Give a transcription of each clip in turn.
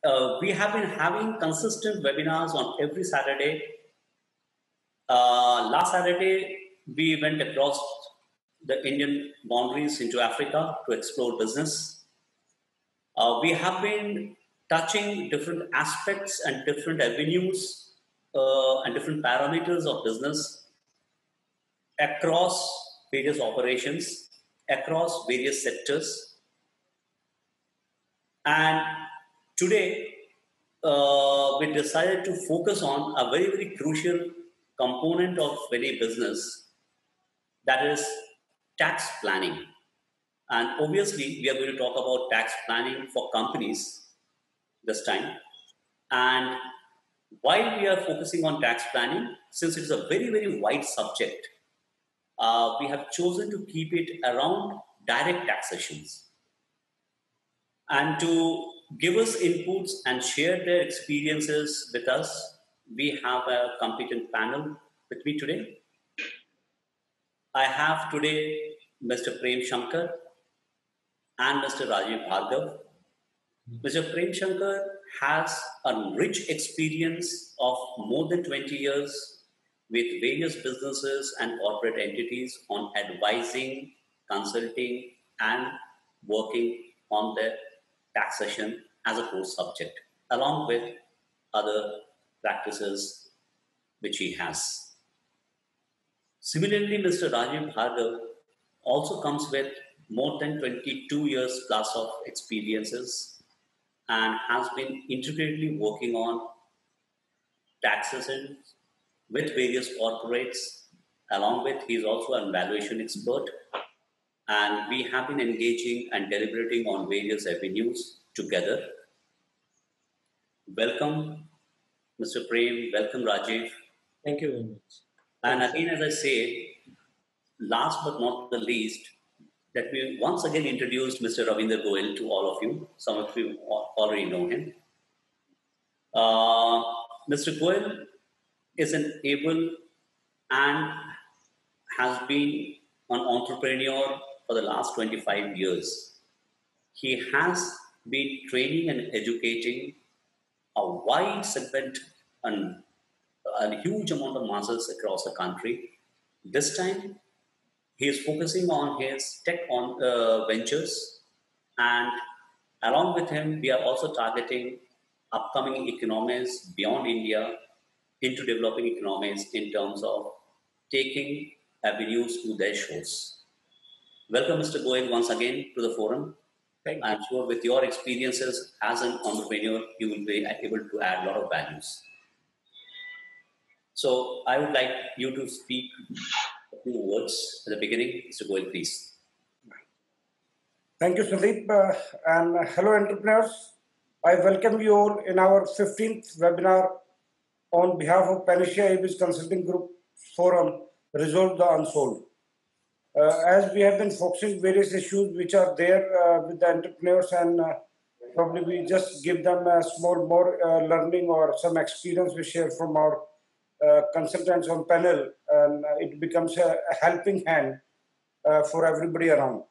We have been having consistent webinars on every Saturday. Last Saturday, we went across the Indian boundaries into Africa to explore business. We have been touching different aspects and different avenues and different parameters of business across various operations, across various sectors. And today, we decided to focus on a very, very crucial component of any business, that is tax planning. And obviously, we are going to talk about tax planning for companies this time. And while we are focusing on tax planning, since it's a very, very wide subject, we have chosen to keep it around direct taxations. And to give us inputs and share their experiences with us, we have a competent panel with me today. I have today Mr. Prem Shankar and Mr. Rajiv Bhargav. Mr. Prem Shankar has a rich experience of more than 20 years with various businesses and corporate entities on advising, consulting, and working on their taxation as a core subject, along with other practices which he has. Similarly, Mr. Rajiv Bhargav also comes with more than 22 years plus of experiences and has been intricately working on taxation with various corporates. Along with, he is also an valuation expert, and we have been engaging and deliberating on various avenues together. Welcome, Mr. Prem. Welcome, Rajiv. Thank you very much. And again, as I say, last but not the least, that we once again introduced Mr. Ravinder Goel to all of you. Some of you already know him. Mr. Goel is an able and has been an entrepreneur for the last 25 years. He has been training and educating a wide segment and a huge amount of masses across the country. This time, he is focusing on his tech ventures, and along with him, we are also targeting upcoming economies beyond India into developing economies in terms of taking avenues to their shores. Welcome, Mr. Goel, once again to the forum. Thank you. I'm sure with your experiences as an entrepreneur, you will be able to add a lot of values. So I would like you to speak a few words at the beginning. Mr. Goel, please. Thank you, Sandeep. And hello, entrepreneurs. I welcome you all in our 15th webinar on behalf of Panacea AB's Consulting Group Forum, Resolve the Unsolved. As we have been focusing various issues which are there with the entrepreneurs, and probably we just give them a small more learning or some experience we share from our consultants on panel, and it becomes a helping hand for everybody around.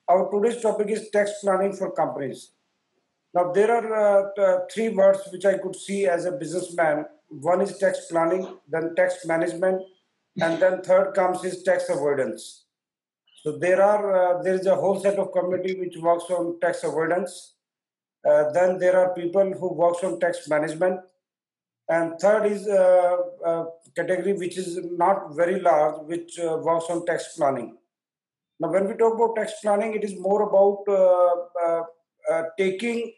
Our today's topic is tax planning for companies. Now, there are three words which I could see as a businessman. One is tax planning, then tax management, and then third comes is tax avoidance. So there is a whole set of committee which works on tax avoidance. Then there are people who works on tax management, and third is a category which is not very large, which works on tax planning. Now, when we talk about tax planning, it is more about taking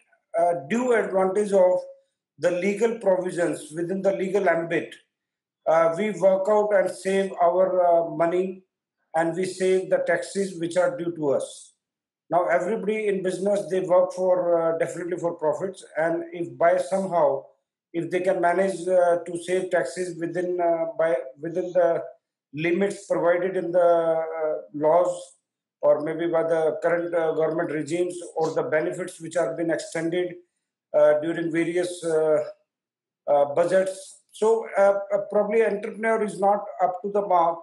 due advantage of the legal provisions within the legal ambit. We work out and save our money, and we save the taxes which are due to us. Now, everybody in business, they work for definitely for profits, and if by somehow, if they can manage to save taxes within the limits provided in the laws, or maybe by the current government regimes, or the benefits which have been extended during various budgets. So probably an entrepreneur is not up to the mark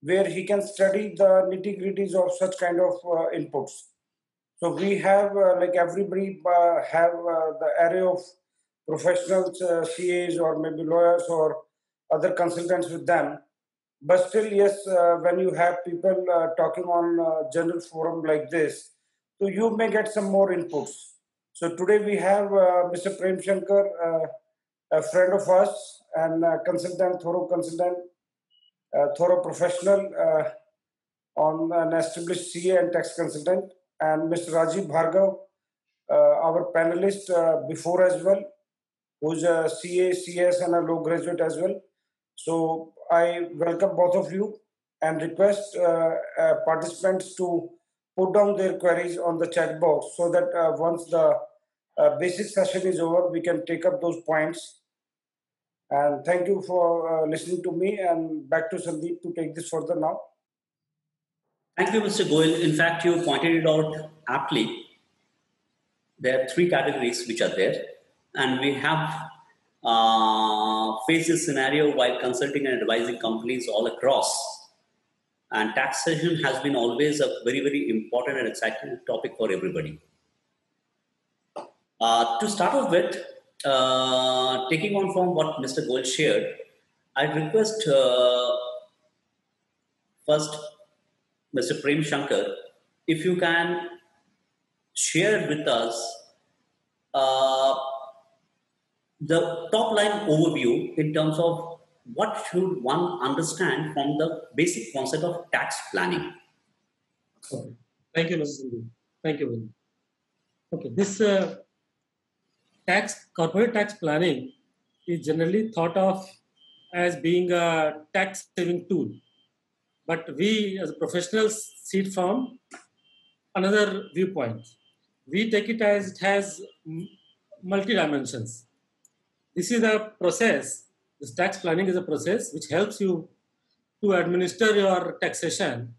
where he can study the nitty-gritties of such kind of inputs. So we have like everybody have the array of professionals, CAs or maybe lawyers or other consultants with them. But still, yes, when you have people talking on general forum like this, so you may get some more inputs. So today we have Mr. Prem Shankar, a friend of us and consultant, thorough professional on an established CA and tax consultant, and Mr. Rajiv Bhargav, our panelist before as well, who's a CA, CS, and a law graduate as well. So I welcome both of you and request participants to put down their queries on the chat box so that once the basic session is over, we can take up those points. And thank you for listening to me, and back to Sandeep to take this further now. Thank you, Mr. Goyal. In fact, you pointed it out aptly. There are three categories which are there, and we have faced this scenario while consulting and advising companies all across. And taxation has been always a very, very important and exciting topic for everybody. To start off with, taking on from what Mr. Gold shared, I request first Mr. Prem Shankar, if you can share with us uh, the top line overview in terms of what should one understand from the basic concept of tax planning. Okay. Thank you, Mr. Sindhu. Thank you very much. Okay, this corporate tax planning is generally thought of as being a tax saving tool, but we as professionals see it from another viewpoint. We take it as it has multi dimensions. This is a process. This tax planning is a process which helps you to administer your taxation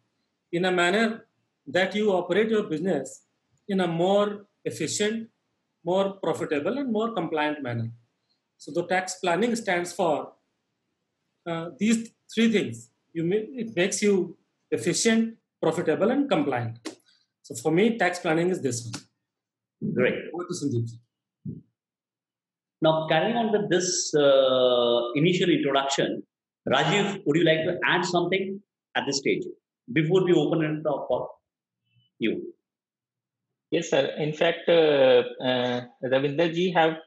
in a manner that you operate your business in a more efficient, more profitable, and more compliant manner. So the tax planning stands for these three things. It makes you efficient, profitable, and compliant. So for me, tax planning is this one. Great. Over to Sandeep. Now, carrying on with this initial introduction, Rajiv, would you like to add something at this stage before we open it up for you? Yes, sir. In fact, Ravinder ji have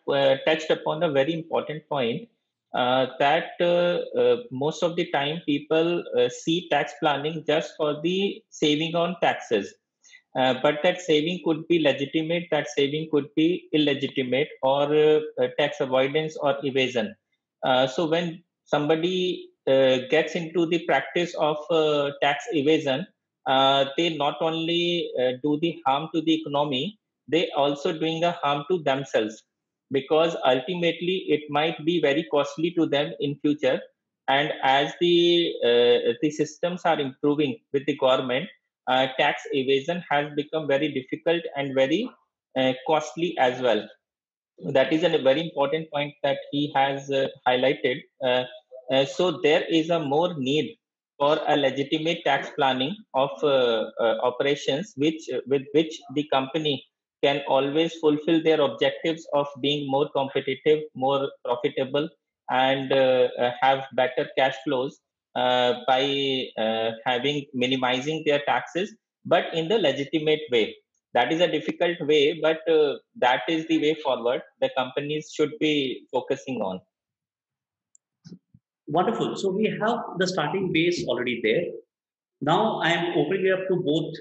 touched upon a very important point that most of the time people see tax planning just for the saving on taxes. But that saving could be legitimate, that saving could be illegitimate, or tax avoidance or evasion. So when somebody gets into the practice of tax evasion, they not only do the harm to the economy, they also doing a harm to themselves, because ultimately it might be very costly to them in future. And as the systems are improving with the government, tax evasion has become very difficult and very costly as well. That is a very important point that he has highlighted. So there is a more need for a legitimate tax planning of operations, with which the company can always fulfill their objectives of being more competitive, more profitable, and have better cash flows by having minimizing their taxes, but in the legitimate way. That is a difficult way, but that is the way forward the companies should be focusing on. Wonderful. So we have the starting base already there. Now I am opening it up to both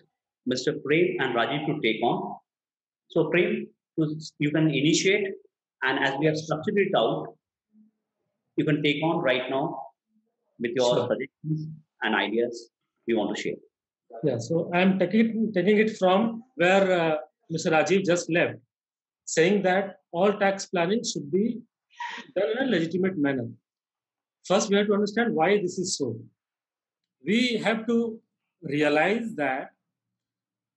Mr. Prem and Rajiv to take on. So Prem, you can initiate, and as we have structured it out, you can take on right now with your Sure. suggestions and ideas you want to share. Yeah, so I'm taking it from where Mr. Rajiv just left, saying that all tax planning should be done in a legitimate manner. First, we have to understand why this is so. We have to realize that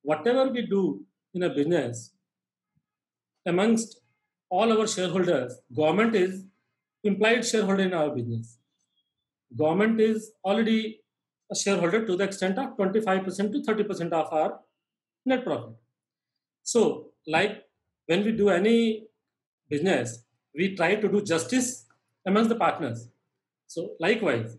whatever we do in a business, amongst all our shareholders, government is implied shareholder in our business. Government is already a shareholder to the extent of 25% to 30% of our net profit. So, like when we do any business, we try to do justice amongst the partners. So, likewise,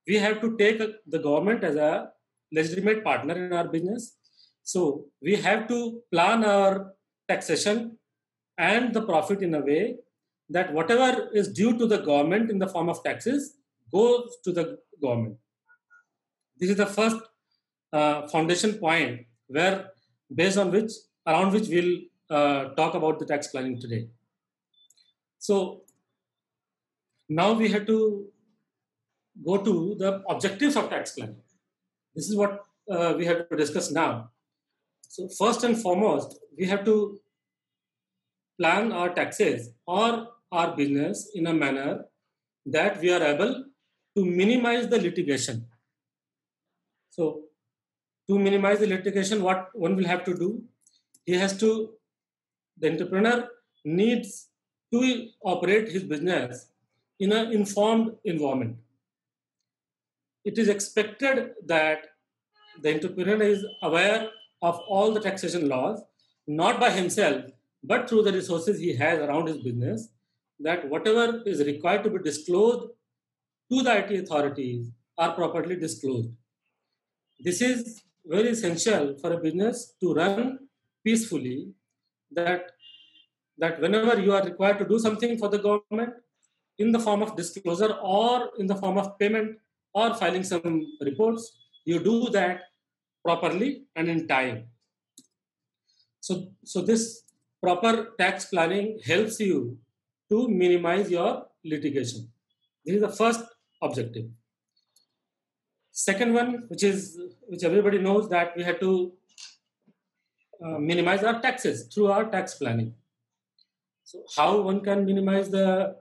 we have to take the government as a legitimate partner in our business. So, we have to plan our taxation and the profit in a way that whatever is due to the government in the form of taxes goes to the government. This is the first foundation point where, based on which, around which we'll talk about the tax planning today. So now we have to go to the objectives of tax planning. This is what we have to discuss now. So first and foremost, we have to plan our taxes or our business in a manner that we are able to minimize the litigation. So to minimize the litigation, what one will have to do, the entrepreneur needs to operate his business in an informed environment. It is expected that the entrepreneur is aware of all the taxation laws, not by himself, but through the resources he has around his business, that whatever is required to be disclosed to the IT authorities are properly disclosed. This is very essential for a business to run peacefully, that whenever you are required to do something for the government in the form of disclosure or in the form of payment or filing some reports, you do that properly and in time. So this proper tax planning helps you to minimize your litigation. This is the first objective. Second one, which everybody knows, that we have to minimize our taxes through our tax planning. So how one can minimize the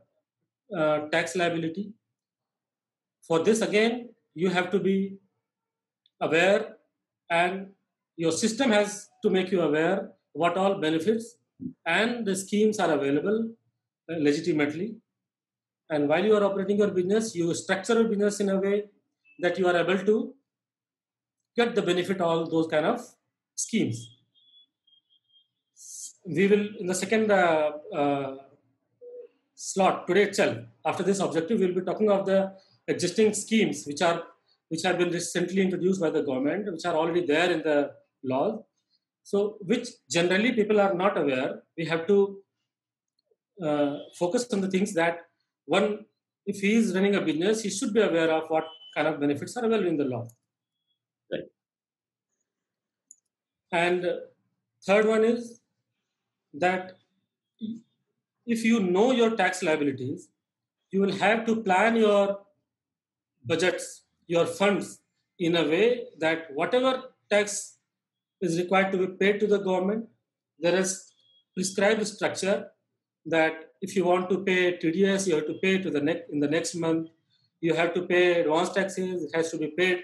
tax liability? For this, again, you have to be aware, and your system has to make you aware what all benefits and the schemes are available legitimately. And while you are operating your business, you structure your business in a way that you are able to get the benefit of all those kind of schemes. We will, in the second slot today itself, after this objective, we'll be talking of the existing schemes which have been recently introduced by the government, which are already there in the laws. So, which generally people are not aware. We have to focus on the things that one, if he is running a business, he should be aware of what kind of benefits are available in the law. Right. And third one is that if you know your tax liabilities, you will have to plan your budgets, your funds, in a way that whatever tax is required to be paid to the government, there is prescribed structure that if you want to pay TDS, you have to pay to in the next month. You have to pay advance taxes, it has to be paid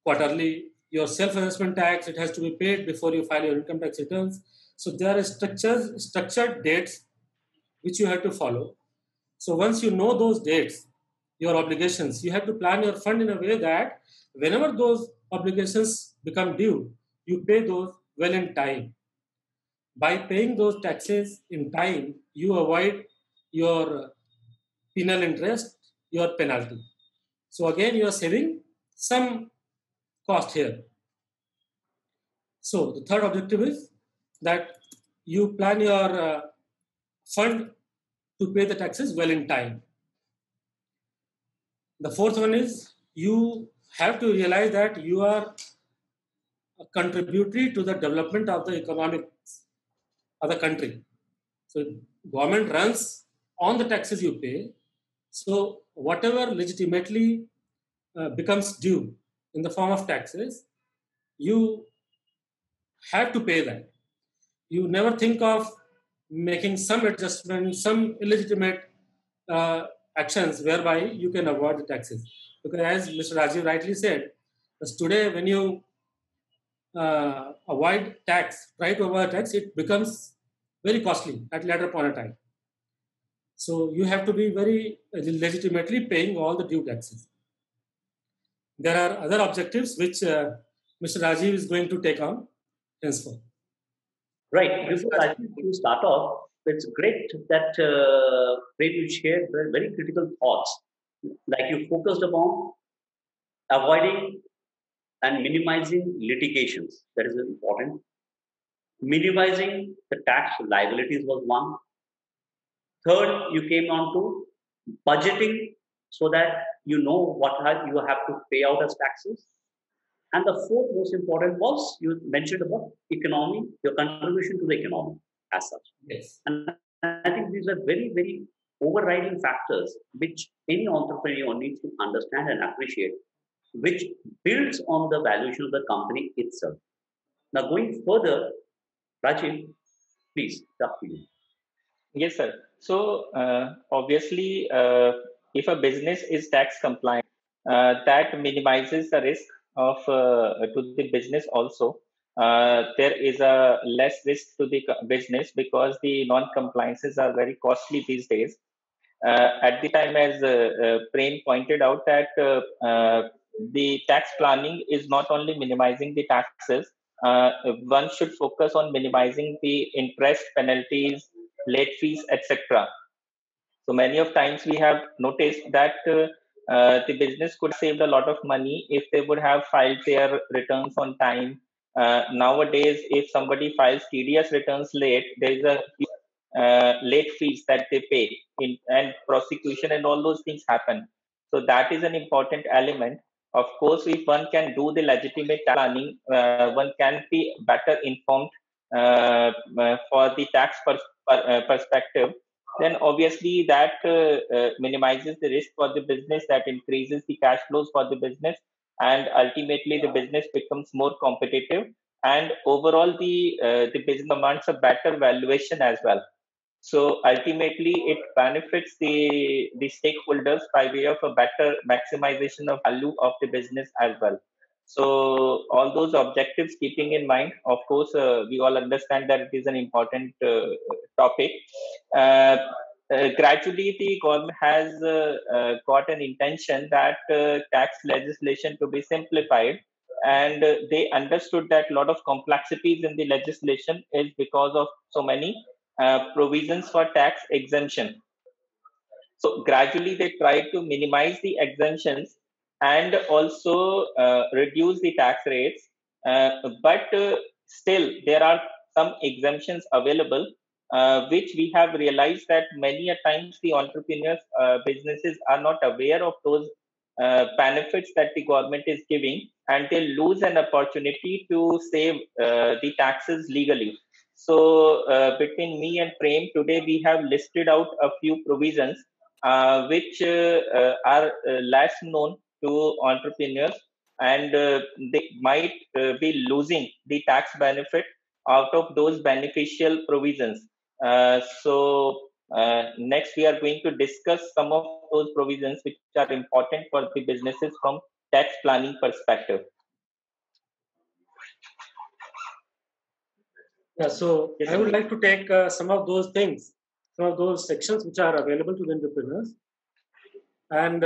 quarterly. Your self-assessment tax, it has to be paid before you file your income tax returns. So there are structured dates which you have to follow. So once you know those dates, your obligations, you have to plan your fund in a way that whenever those obligations become due, you pay those well in time. By paying those taxes in time, you avoid your penal interest, your penalty. So again, you are saving some cost here. So the third objective is that you plan your fund to pay the taxes well in time. The fourth one is you have to realize that you are contributory to the development of the economics of the country. So government runs on the taxes you pay. So whatever legitimately becomes due in the form of taxes, you have to pay that. You never think of making some adjustment, some illegitimate actions whereby you can avoid the taxes. Because as Mr. Rajiv rightly said, today when you avoid tax, try to avoid tax, it becomes very costly at later point of time. So you have to be very legitimately paying all the due taxes. There are other objectives which Mr. Rajiv is going to take on henceforth. Right. Before I think you start off, it's great that Prem, you shared very, very critical thoughts. Like you focused upon avoiding and minimizing litigations. That is important. Minimizing the tax liabilities was one. Third, you came on to budgeting so that you know what you have to pay out as taxes. And the fourth most important was you mentioned about economy, your contribution to the economy as such. Yes. And I think these are very, very overriding factors which any entrepreneur needs to understand and appreciate, which builds on the valuation of the company itself. Now, going further, Rajiv, please, it's up to you. Yes, sir. So obviously, if a business is tax compliant, that minimizes the risk of to the business also. There is a less risk to the business because the non-compliances are very costly these days. At the time, as Prem pointed out, that the tax planning is not only minimizing the taxes, one should focus on minimizing the interest, penalties, late fees, etc. So many of times we have noticed that the business could save a lot of money if they would have filed their returns on time. Nowadays, if somebody files TDS returns late, there is a late fees that they pay and prosecution and all those things happen. So that is an important element. Of course, if one can do the legitimate planning, one can be better informed for the tax perspective. Then obviously that minimizes the risk for the business, that increases the cash flows for the business, and ultimately the business becomes more competitive. And overall, the business demands a better valuation as well. So ultimately, it benefits the stakeholders by way of a better maximization of value of the business as well. So all those objectives keeping in mind, of course, we all understand that it is an important topic. Gradually, the government has got an intention that tax legislation to be simplified, and they understood that a lot of complexities in the legislation is because of so many provisions for tax exemption. So gradually they try to minimize the exemptions and also reduce the tax rates. But still, there are some exemptions available, which we have realized that many a times the entrepreneurs, businesses are not aware of those benefits that the government is giving, and they lose an opportunity to save the taxes legally. So between me and Prem, today we have listed out a few provisions which are less known to entrepreneurs, and they might be losing the tax benefit out of those beneficial provisions. Next we are going to discuss some of those provisions which are important for the businesses from tax planning perspective. Yeah, so I would like to take some of those things, some of those sections which are available to the entrepreneurs, and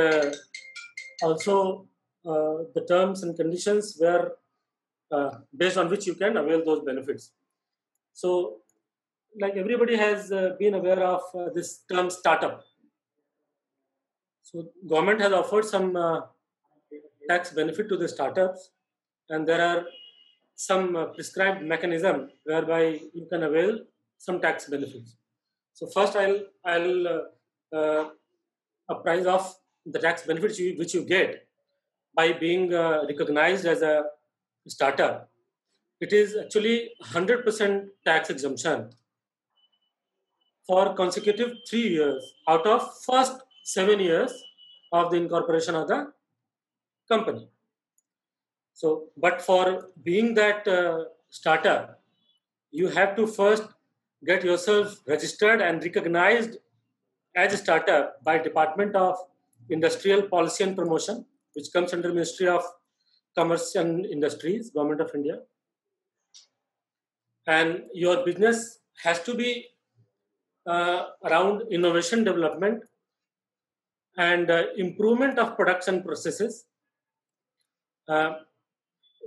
also the terms and conditions where based on which you can avail those benefits. So, like everybody has been aware of this term startup. So, government has offered some tax benefit to the startups, and there are some prescribed mechanism whereby you can avail some tax benefits. So first, I'll apprise of the tax benefits which you get by being recognized as a startup. It is actually 100% tax exemption for consecutive 3 years out of first 7 years of the incorporation of the company. So, but for being that startup, you have to first get yourself registered and recognized as a startup by Department of Industrial Policy and Promotion, which comes under Ministry of Commerce and Industries, Government of India. And your business has to be around innovation development and improvement of production processes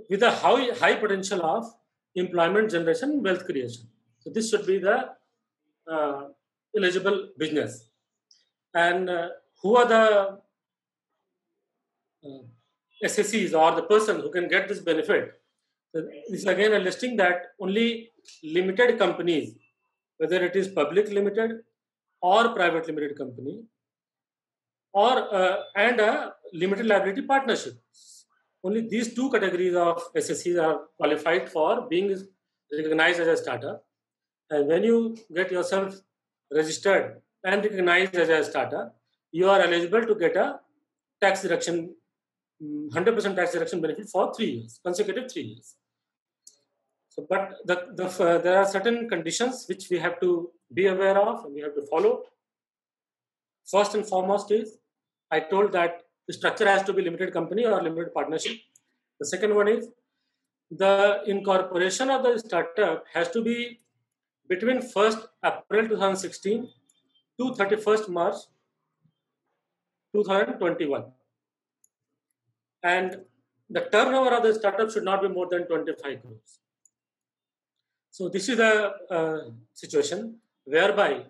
with a high potential of employment generation and wealth creation. So this should be the eligible business. And who are the SSEs or the person who can get this benefit? So this is again a listing that only limited companies, whether it is public limited or private limited company, or and a limited liability partnership. Only these two categories of SSEs are qualified for being recognized as a startup. And when you get yourself registered and recognized as a startup, you are eligible to get a tax deduction, 100% tax deduction benefit for 3 years, consecutive 3 years. So, but there are certain conditions which we have to be aware of and we have to follow. First and foremost is, I told that the structure has to be limited company or limited partnership. The second one is, the incorporation of the startup has to be between 1st April 2016 to 31st March 2021. And the turnover of the startup should not be more than 25 crores. So this is the situation whereby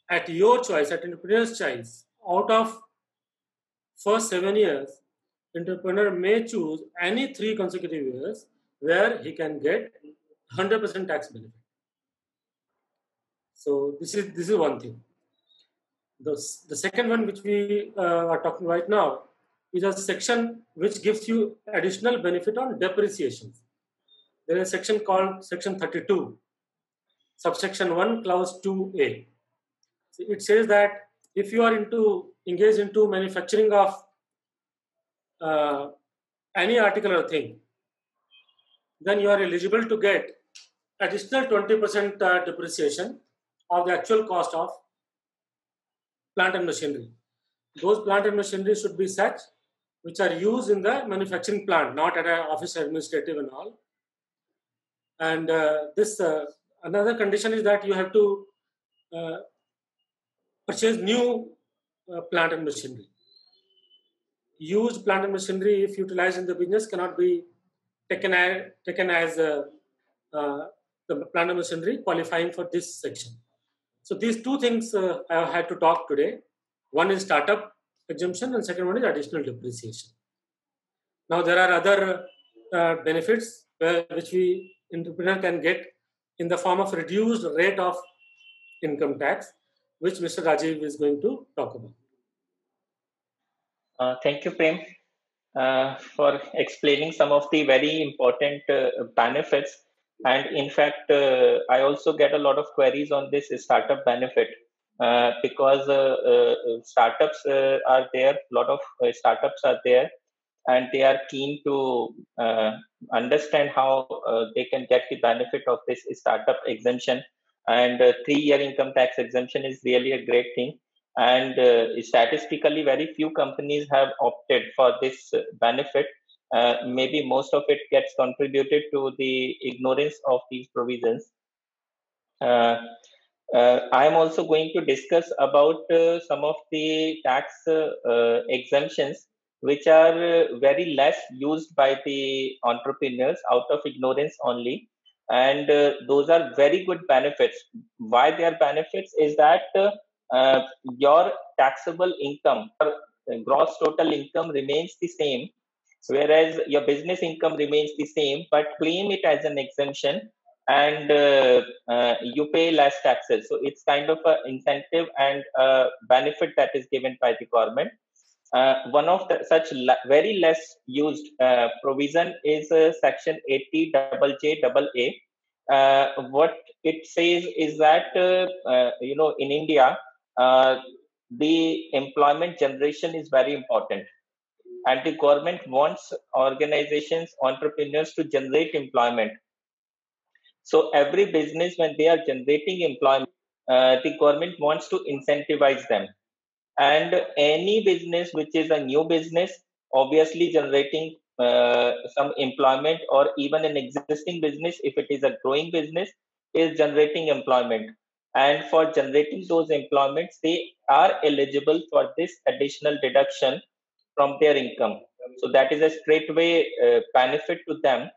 at your choice, at entrepreneur's choice, out of first 7 years, entrepreneur may choose any 3 consecutive years where he can get 100% tax benefit. So this is one thing. The second one which we are talking right now is a section which gives you additional benefit on depreciation. There is a section called section 32, subsection 1, clause 2A. So it says that if you are engaged into manufacturing of any article or thing, then you are eligible to get additional 20% depreciation of the actual cost of plant and machinery. Those plant and machinery should be such which are used in the manufacturing plant, not at an office administrative and all. And another condition is that you have to purchase new plant and machinery. Used plant and machinery, if utilized in the business, cannot be taken as the plant and machinery qualifying for this section. So these two things I had to talk today. One is startup exemption and second one is additional depreciation. Now there are other benefits which entrepreneur can get in the form of reduced rate of income tax, which Mr. Rajiv is going to talk about. Thank you, Prem, for explaining some of the very important benefits. And in fact, I also get a lot of queries on this startup benefit because startups are there, a lot of startups are there, and they are keen to understand how they can get the benefit of this startup exemption. And 3-year income tax exemption is really a great thing. And statistically, very few companies have opted for this benefit. Maybe most of it gets contributed to the ignorance of these provisions. I am also going to discuss about some of the tax exemptions which are very less used by the entrepreneurs out of ignorance only. And those are very good benefits. Why they are benefits is that your taxable income, gross total income remains the same, whereas your business income remains the same, but claim it as an exemption and you pay less taxes. So it's kind of an incentive and a benefit that is given by the government. One of the such very less used provision is section 80JJAA. What it says is that in India the employment generation is very important, and the government wants organizations, entrepreneurs to generate employment. So every business, when they are generating employment, the government wants to incentivize them. And any business which is a new business, obviously generating some employment, or even an existing business, if it is a growing business, is generating employment. And for generating those employments, they are eligible for this additional deduction from their income. So that is a straightaway benefit to them.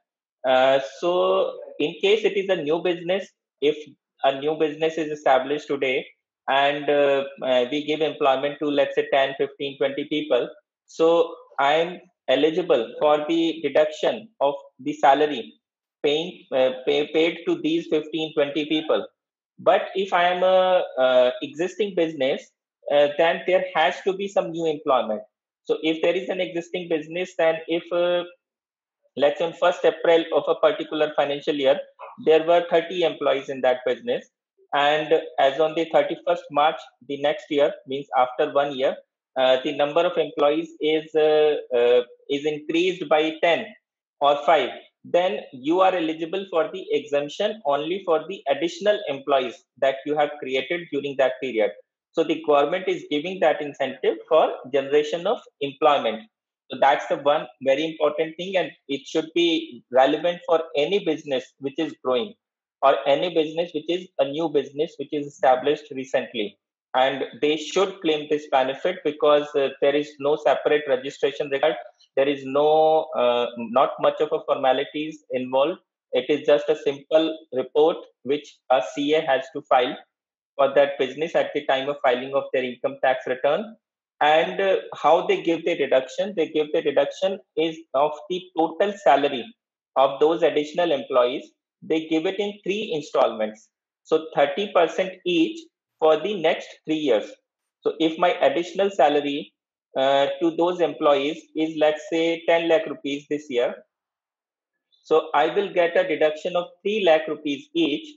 So in case it is a new business, if a new business is established today and we give employment to, let's say, 10, 15, 20 people, so I'm eligible for the deduction of the salary paid to these 15, 20 people. But if I am a existing business, then there has to be some new employment. So if there is an existing business, then if let's say on 1st April of a particular financial year, there were 30 employees in that business. And as on the 31st March, the next year, means after 1 year, the number of employees is increased by 10 or 5. Then you are eligible for the exemption only for the additional employees that you have created during that period. So the government is giving that incentive for generation of employment. So that's the one very important thing, and it should be relevant for any business which is growing or any business which is a new business which is established recently. And they should claim this benefit because there is no separate registration required. There is no, not much of a formalities involved. It is just a simple report which a CA has to file for that business at the time of filing of their income tax return. And how they give the deduction? They give the deduction is of the total salary of those additional employees. They give it in 3 installments. So 30% each for the next 3 years. So if my additional salary to those employees is, let's say, 10 lakh rupees this year, so I will get a deduction of 3 lakh rupees each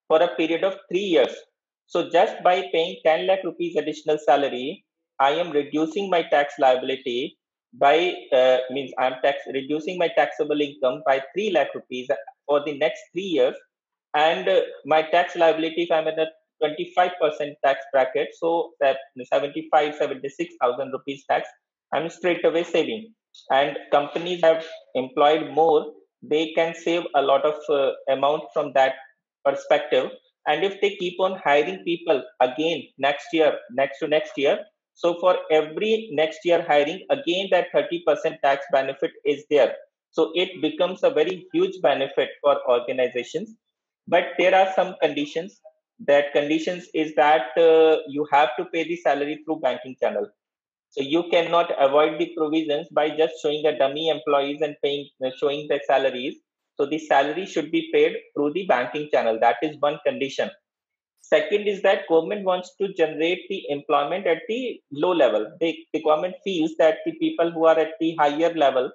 for a period of 3 years. So just by paying 10 lakh rupees additional salary, I am reducing my tax liability by means I'm reducing my taxable income by 3 lakh rupees for the next 3 years, and my tax liability, if I'm in a 25% tax bracket, so that 76,000 rupees tax, I'm straight away saving. And companies have employed more, they can save a lot of amount from that perspective. And if they keep on hiring people again next year, next to next year, so for every next year hiring, again that 30% tax benefit is there. So it becomes a very huge benefit for organizations. But there are some conditions. That conditions is that you have to pay the salary through banking channel. So you cannot avoid the provisions by just showing a dummy employees and showing the salaries. So the salary should be paid through the banking channel. That is one condition. Second is that government wants to generate the employment at the low level. The government feels that the people who are at the higher level,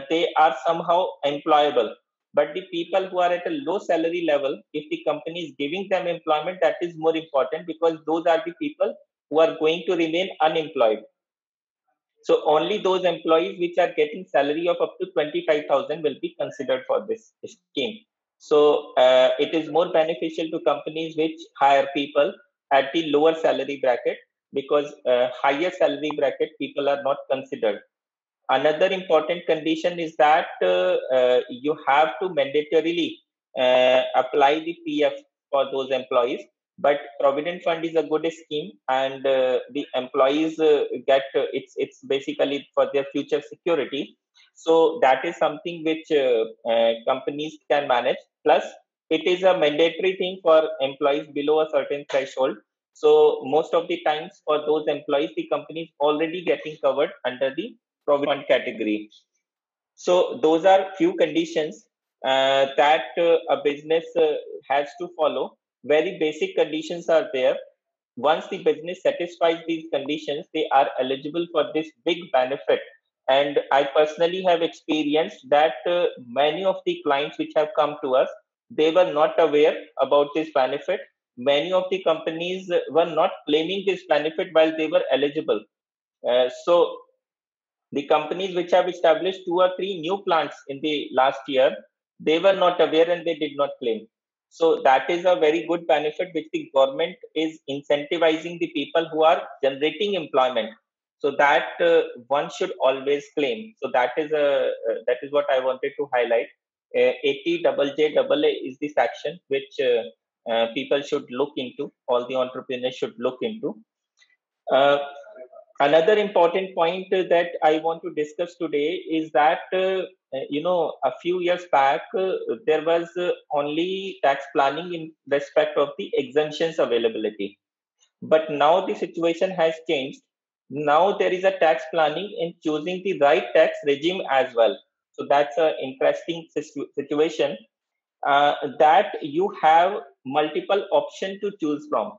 they are somehow employable. But the people who are at a low salary level, if the company is giving them employment, that is more important because those are the people who are going to remain unemployed. So only those employees which are getting salary of up to 25,000 will be considered for this scheme. So it is more beneficial to companies which hire people at the lower salary bracket because higher salary bracket people are not considered. Another important condition is that you have to mandatorily apply the PF for those employees. But Provident Fund is a good scheme, and the employees get it's basically for their future security. So that is something which companies can manage. Plus, it is a mandatory thing for employees below a certain threshold. So most of the times for those employees, the company is already getting covered under the Provident Fund category. So those are few conditions that a business has to follow. Very basic conditions are there. Once the business satisfies these conditions, they are eligible for this big benefit. And I personally have experienced that many of the clients which have come to us, they were not aware about this benefit. Many of the companies were not claiming this benefit while they were eligible. So the companies which have established 2 or 3 new plants in the last year, they were not aware and they did not claim. So that is a very good benefit which the government is incentivizing the people who are generating employment. So that one should always claim. So that is what I wanted to highlight. 80JJAA is the section which people should look into. All the entrepreneurs should look into. Another important point that I want to discuss today is that a few years back, there was only tax planning in respect of the exemptions availability. But now the situation has changed. Now there is a tax planning in choosing the right tax regime as well. So that's an interesting situation, that you have multiple options to choose from.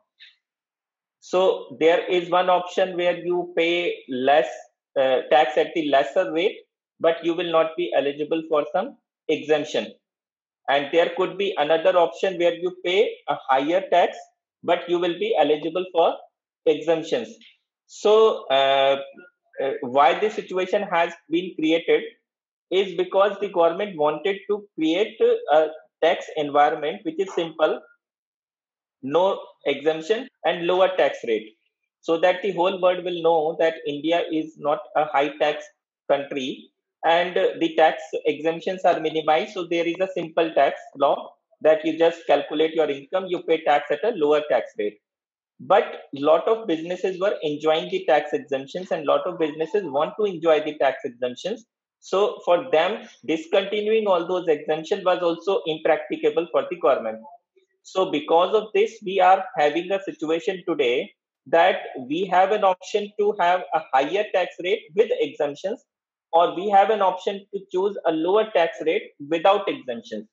So there is one option where you pay less tax at the lesser rate, but you will not be eligible for some exemption. And there could be another option where you pay a higher tax, but you will be eligible for exemptions. So why this situation has been created is because the government wanted to create a tax environment which is simple, no exemption and lower tax rate, so that the whole world will know that India is not a high tax country, and the tax exemptions are minimized. So there is a simple tax law that you just calculate your income, you pay tax at a lower tax rate. But lot of businesses were enjoying the tax exemptions, and lot of businesses want to enjoy the tax exemptions. So for them, discontinuing all those exemptions was also impracticable for the government. So because of this, we are having a situation today that we have an option to have a higher tax rate with exemptions, or we have an option to choose a lower tax rate without exemptions.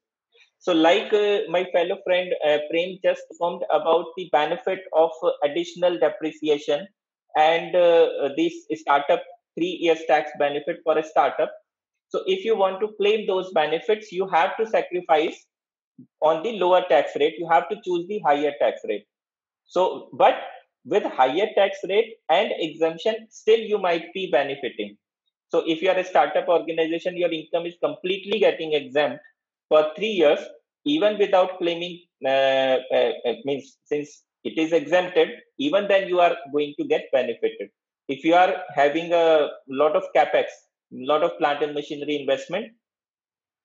So, like my fellow friend Prem just informed about the benefit of additional depreciation and this startup 3 years tax benefit for a startup. So, if you want to claim those benefits, you have to sacrifice on the lower tax rate. You have to choose the higher tax rate. So, but with higher tax rate and exemption, still you might be benefiting. So, if you are a startup organization, your income is completely getting exempt for 3 years, even without claiming, means since it is exempted, even then you are going to get benefited. If you are having a lot of capex, lot of plant and machinery investment,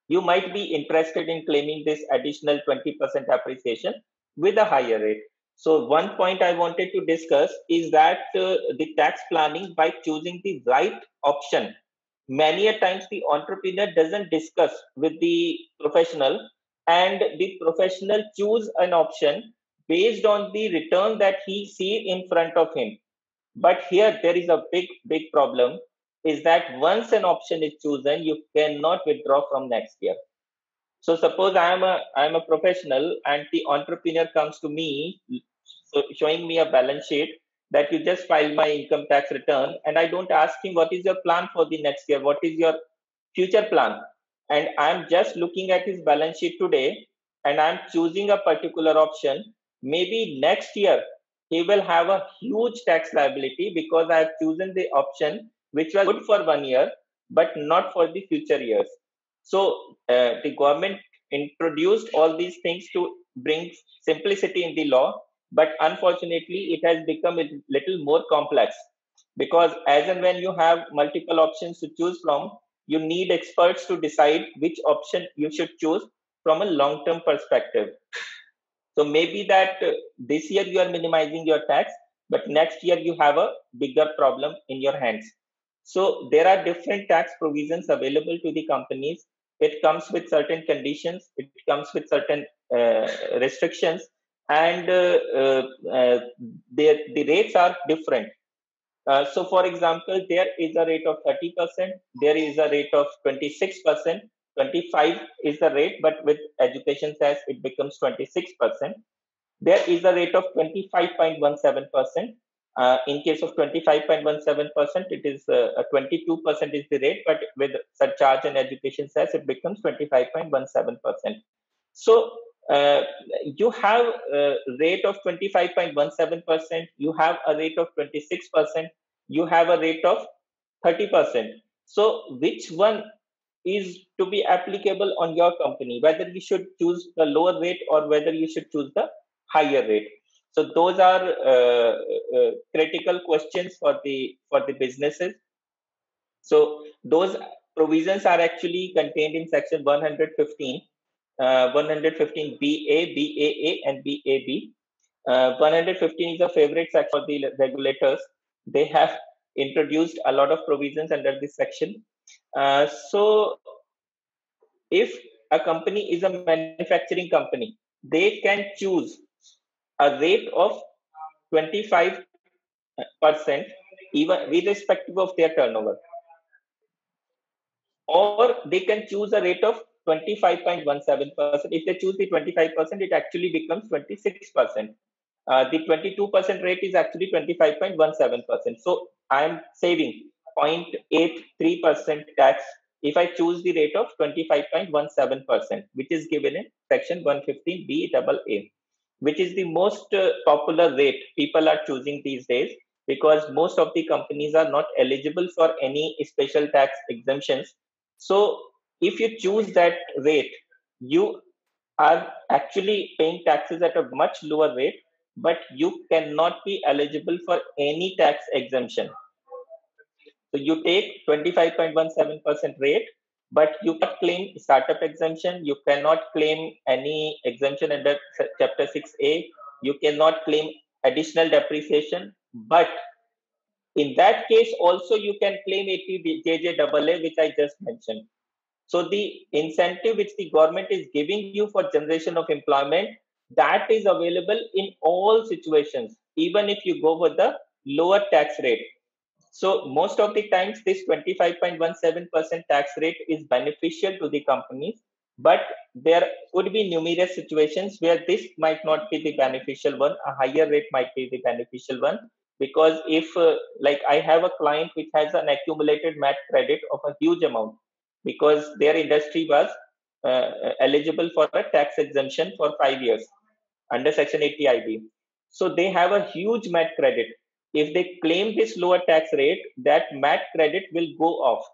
you might be interested in claiming this additional 20% appreciation with a higher rate. So one point I wanted to discuss is that the tax planning by choosing the right option. Many a times the entrepreneur doesn't discuss with the professional, and the professional choose an option based on the return that he see in front of him. But here there is a big problem, is that once an option is chosen, you cannot withdraw from next year. So suppose I am a professional and the entrepreneur comes to me, showing me a balance sheet that you just filed my income tax return, and I don't ask him what is your plan for the next year, what is your future plan, and I'm just looking at his balance sheet today and I'm choosing a particular option. Maybe next year he will have a huge tax liability because I have chosen the option which was good for 1 year but not for the future years. So the government introduced all these things to bring simplicity in the law, but unfortunately it has become a little more complex, because as and when you have multiple options to choose from, you need experts to decide which option you should choose from a long term perspective. So maybe that this year you are minimizing your tax, but next year you have a bigger problem in your hands. So there are different tax provisions available to the companies. It comes with certain conditions, it comes with certain restrictions, and the rates are different. So, for example, there is a rate of 30%, there is a rate of 26%, 25 is the rate, but with education cess it becomes 26%. There is a rate of 25.17%. In case of 25.17%, it is 22% is the rate, but with surcharge and education cess it becomes 25.17%. So you have a rate of 25.17%, you have a rate of 26%, you have a rate of 30%. So which one is to be applicable on your company, whether you should choose the lower rate or whether you should choose the higher rate? So those are critical questions for the businesses. So those provisions are actually contained in section 115, 115 BA, BAA, and BAB. 115 is a favorite section for the regulators. They have introduced a lot of provisions under this section. So if a company is a manufacturing company, they can choose a rate of 25% even irrespective of their turnover, or they can choose a rate of 25.17%. If they choose the 25%, it actually becomes 26%. The 22% rate is actually 25.17%. So I'm saving 0.83% tax if I choose the rate of 25.17%, which is given in section 115BAA, which is the most popular rate people are choosing these days, because most of the companies are not eligible for any special tax exemptions. So if you choose that rate, you are actually paying taxes at a much lower rate, but you cannot be eligible for any tax exemption. So you take 25.17% rate, but you cannot claim startup exemption. You cannot claim any exemption under Chapter 6A. You cannot claim additional depreciation. But in that case, also you can claim 80JJAA, which I just mentioned. So the incentive which the government is giving you for generation of employment, that is available in all situations, even if you go with the lower tax rate. So most of the times this 25.17% tax rate is beneficial to the companies, but there could be numerous situations where this might not be the beneficial one. A higher rate might be the beneficial one, because if like I have a client which has an accumulated MAT credit of a huge amount, because their industry was eligible for a tax exemption for 5 years under Section 80 IB. So they have a huge MAT credit. If they claim this lower tax rate, that MAT credit will go off.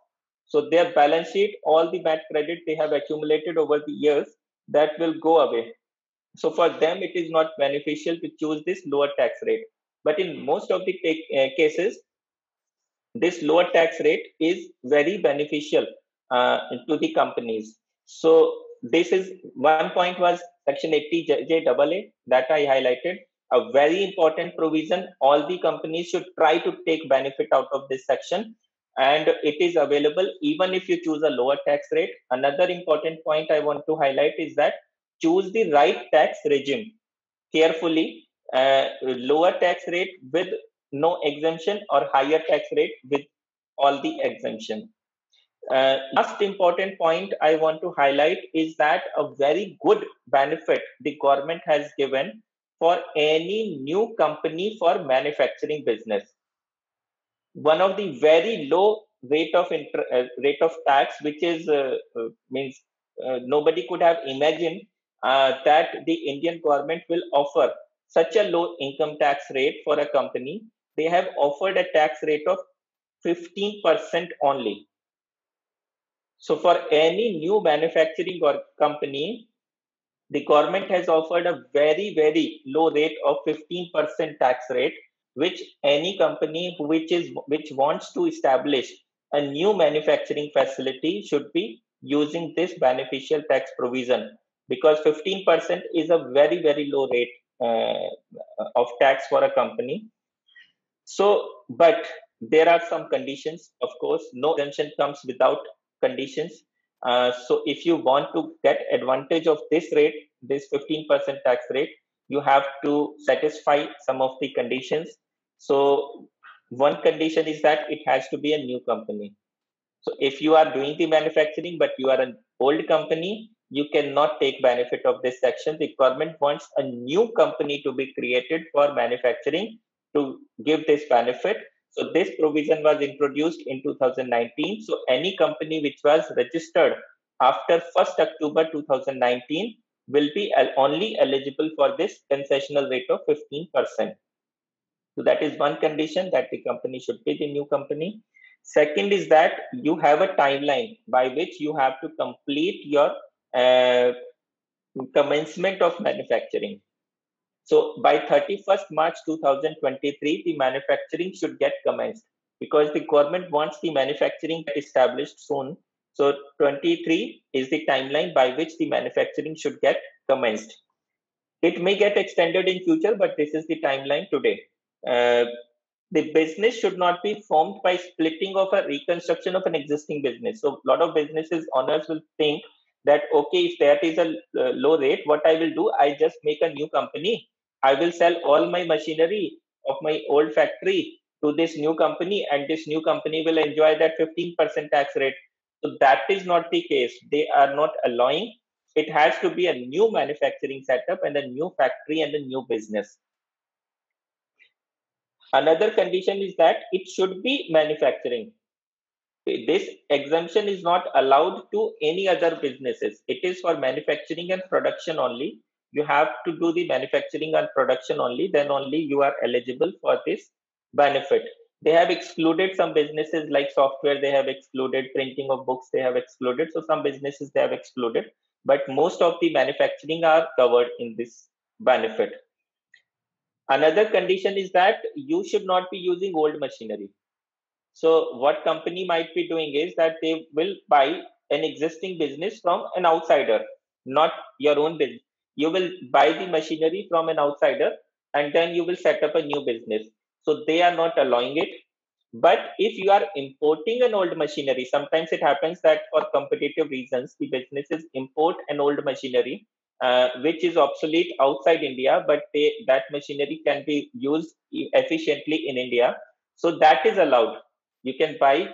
So their balance sheet, all the MAT credit they have accumulated over the years, that will go away. So for them, it is not beneficial to choose this lower tax rate. But in most of the cases, this lower tax rate is very beneficial to the companies. So this is one point, was Section 80JAA that I highlighted. A very important provision. All the companies should try to take benefit out of this section, and it is available even if you choose a lower tax rate. Another important point I want to highlight is that choose the right tax regime carefully. Lower tax rate with no exemption, or higher tax rate with all the exemption. Last important point I want to highlight is that a very good benefit the government has given for any new company for manufacturing business. One of the very low rate of rate of tax, which is means nobody could have imagined that the Indian government will offer such a low income tax rate for a company. They have offered a tax rate of 15% only. So for any new manufacturing or company, the government has offered a very, very low rate of 15% tax rate, which any company which wants to establish a new manufacturing facility should be using this beneficial tax provision, because 15% is a very, very low rate of tax for a company. So, but there are some conditions, of course. No exemption comes without conditions. So if you want to get advantage of this rate, this 15% tax rate, you have to satisfy some of the conditions. So one condition is that it has to be a new company. So if you are doing the manufacturing, but you are an old company, you cannot take benefit of this section. The government wants a new company to be created for manufacturing to give this benefit. So this provision was introduced in 2019. So any company which was registered after 1st October 2019 will be only eligible for this concessional rate of 15%. So that is one condition, that the company should be the new company. Second is that you have a timeline by which you have to complete your commencement of manufacturing. So by 31st March 2023, the manufacturing should get commenced, because the government wants the manufacturing established soon. So 23 is the timeline by which the manufacturing should get commenced. It may get extended in future, but this is the timeline today. The business should not be formed by splitting of a reconstruction of an existing business. So a lot of businesses owners will think that, okay, if that is a low rate, what I will do, I just make a new company. I will sell all my machinery of my old factory to this new company, and this new company will enjoy that 15% tax rate. So that is not the case. They are not allowing. It has to be a new manufacturing setup and a new factory and a new business. Another condition is that it should be manufacturing. This exemption is not allowed to any other businesses. It is for manufacturing and production only. You have to do the manufacturing and production only, then only you are eligible for this benefit. They have excluded some businesses like software, they have excluded printing of books, they have excluded. So some businesses they have excluded, but most of the manufacturing are covered in this benefit. Another condition is that you should not be using old machinery. So what company might be doing is that they will buy an existing business from an outsider, not your own business. You will buy the machinery from an outsider and then you will set up a new business. So they are not allowing it. But if you are importing an old machinery, sometimes it happens that for competitive reasons, the businesses import an old machinery, which is obsolete outside India, but that machinery can be used efficiently in India. So that is allowed. You can buy,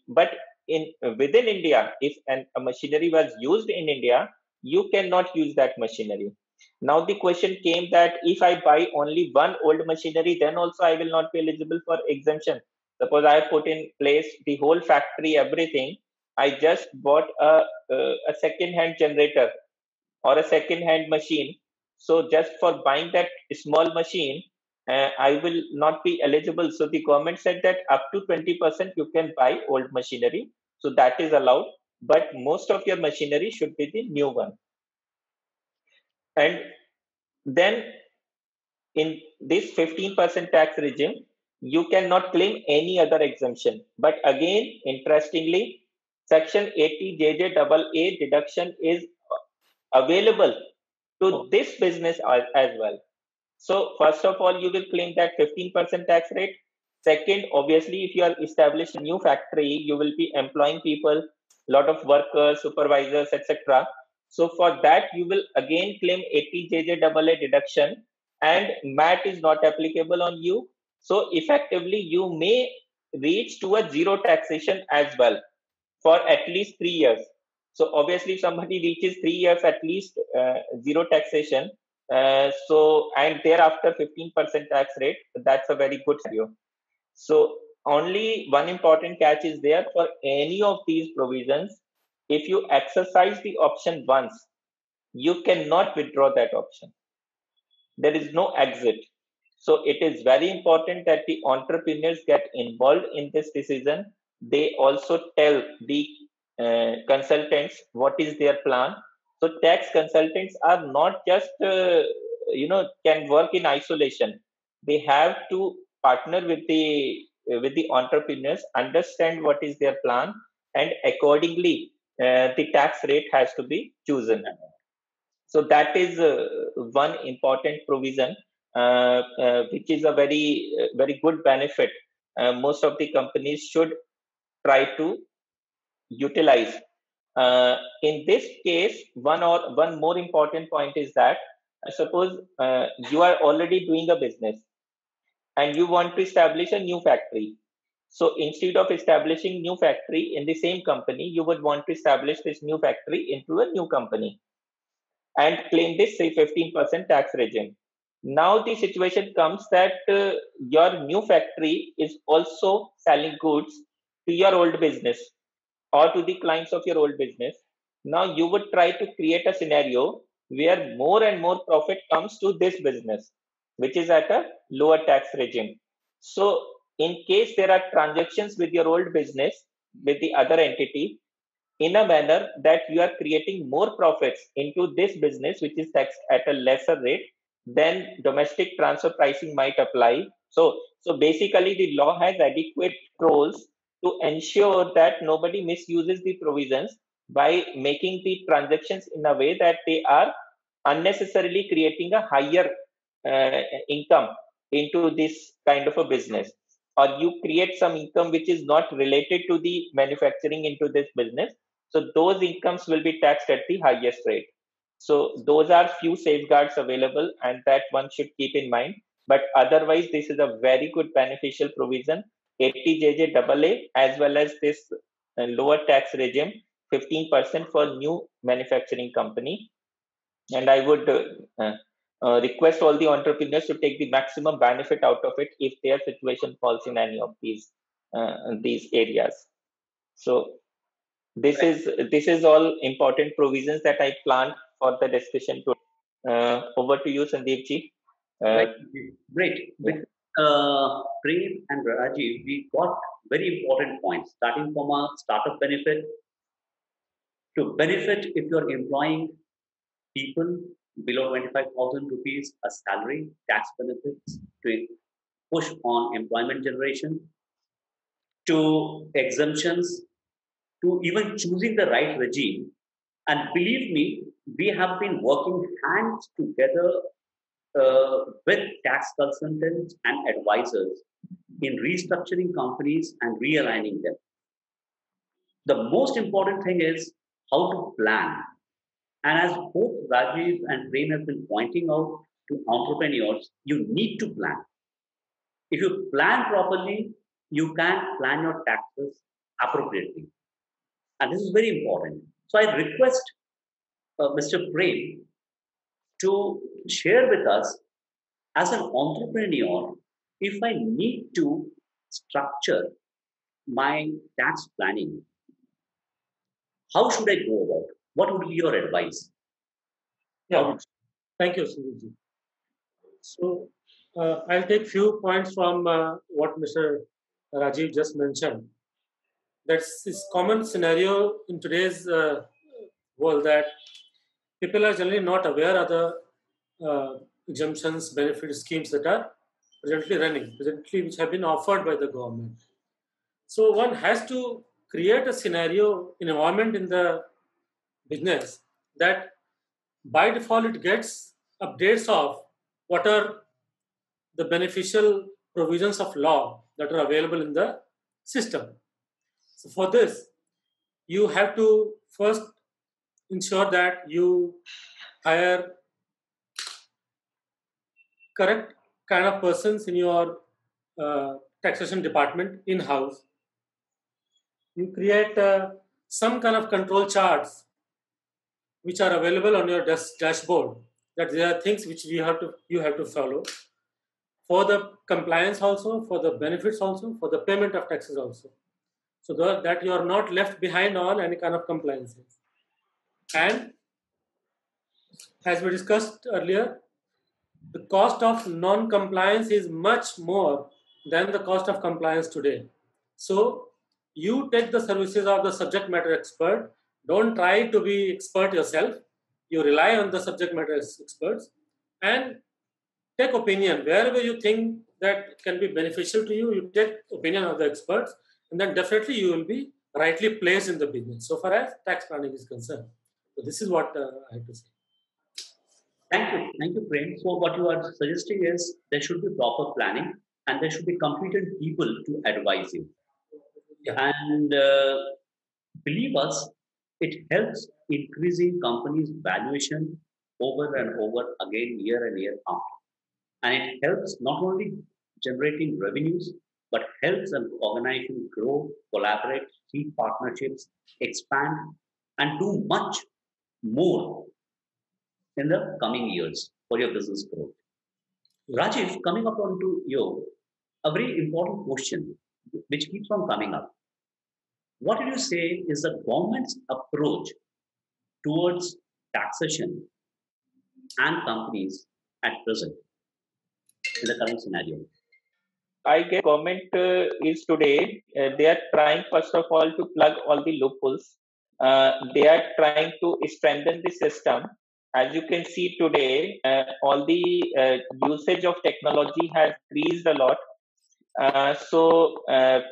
but within India, if a machinery was used in India, you cannot use that machinery. Now the question came that if I buy only one old machinery, then also I will not be eligible for exemption. Suppose I put in place the whole factory, everything. I just bought a second-hand generator or a second-hand machine. So just for buying that small machine, I will not be eligible. So the government said that up to 20% you can buy old machinery. So that is allowed, but most of your machinery should be the new one. And then in this 15% tax regime, you cannot claim any other exemption. But again, interestingly, Section 80JJAA deduction is available to this business as well. So first of all, you will claim that 15% tax rate. Second, obviously, if you are establishing a new factory, you will be employing people, lot of workers, supervisors, etc. So for that, you will again claim 80JJAA deduction, and MAT is not applicable on you. So effectively, you may reach to a zero taxation as well for at least 3 years. So obviously, if somebody reaches 3 years at least zero taxation, and thereafter 15% tax rate, that's a very good scenario. So only one important catch is there for any of these provisions. If you exercise the option once, you cannot withdraw that option. There is no exit. So it is very important that the entrepreneurs get involved in this decision. They also tell the consultants what is their plan. So tax consultants are not just can work in isolation. They have to partner with the entrepreneurs, understand what is their plan, and accordingly the tax rate has to be chosen. So that is one important provision, which is a very good benefit. Most of the companies should try to utilize. In this case, one more important point is that suppose you are already doing a business and you want to establish a new factory. So instead of establishing new factory in the same company, you would want to establish this new factory into a new company and claim this, say, 15% tax regime. Now the situation comes that your new factory is also selling goods to your old business or to the clients of your old business. Now you would try to create a scenario where more and more profit comes to this business, which is at a lower tax regime. So in case there are transactions with your old business, with the other entity, in a manner that you are creating more profits into this business, which is taxed at a lesser rate, then domestic transfer pricing might apply. So basically the law has adequate controls to ensure that nobody misuses the provisions by making the transactions in a way that they are unnecessarily creating a higher income into this kind of a business, or you create some income which is not related to the manufacturing into this business. So those incomes will be taxed at the highest rate. So those are few safeguards available, and that one should keep in mind. But otherwise, this is a very good beneficial provision. 80JJAA as well as this lower tax regime, 15% for new manufacturing company. And I would request all the entrepreneurs to take the maximum benefit out of it if their situation falls in any of these areas. So this is all important provisions that I planned for the discussion today. Over to you, Sandeep ji. Great. With Prem and Rajiv, we got very important points, starting from a startup benefit to benefit if you're employing people below 25,000 rupees a salary, tax benefits to push on employment generation, to exemptions, to even choosing the right regime. And believe me, we have been working hands together with tax consultants and advisors in restructuring companies and realigning them. The most important thing is how to plan. And as both Rajiv and Prem have been pointing out to entrepreneurs, you need to plan. If you plan properly, you can plan your taxes appropriately. And this is very important. So I request Mr. Prem to share with us, as an entrepreneur, if I need to structure my tax planning, how should I go about it? What would be your advice? Yeah, thank you, Sunil. So I'll take few points from what Mr. Rajiv just mentioned. That's this common scenario in today's world, that people are generally not aware of the exemptions, benefit schemes that are presently which have been offered by the government. So one has to create a scenario, an environment in the business that by default it gets updates of what are the beneficial provisions of law that are available in the system. So for this, you have to first ensure that you hire correct kind of persons in your taxation department in-house. You create some kind of control charts which are available on your dashboard. That there are things which you have to follow for the compliance also, for the benefits also, for the payment of taxes also, so that you are not left behind on any kind of compliances. And as we discussed earlier, the cost of non-compliance is much more than the cost of compliance today. So you take the services of the subject matter expert. Don't try to be expert yourself. You rely on the subject matter experts and take opinion wherever you think that can be beneficial to you. You take opinion of the experts, and then definitely you will be rightly placed in the business so far as tax planning is concerned. So this is what I have to say. Thank you, Prem. So what you are suggesting is there should be proper planning and there should be competent people to advise you. Yeah. And believe us, it helps increasing companies' valuation over and over again, year and year after. And it helps not only generating revenues, but helps an organization grow, collaborate, seek partnerships, expand, and do much more in the coming years for your business growth. Rajiv, coming up onto you, a very important question which keeps on coming up. What did you say is the government's approach towards taxation and companies at present in the current scenario? I guess government is today, they are trying first of all to plug all the loopholes. They are trying to strengthen the system. As you can see today, all the usage of technology has increased a lot. So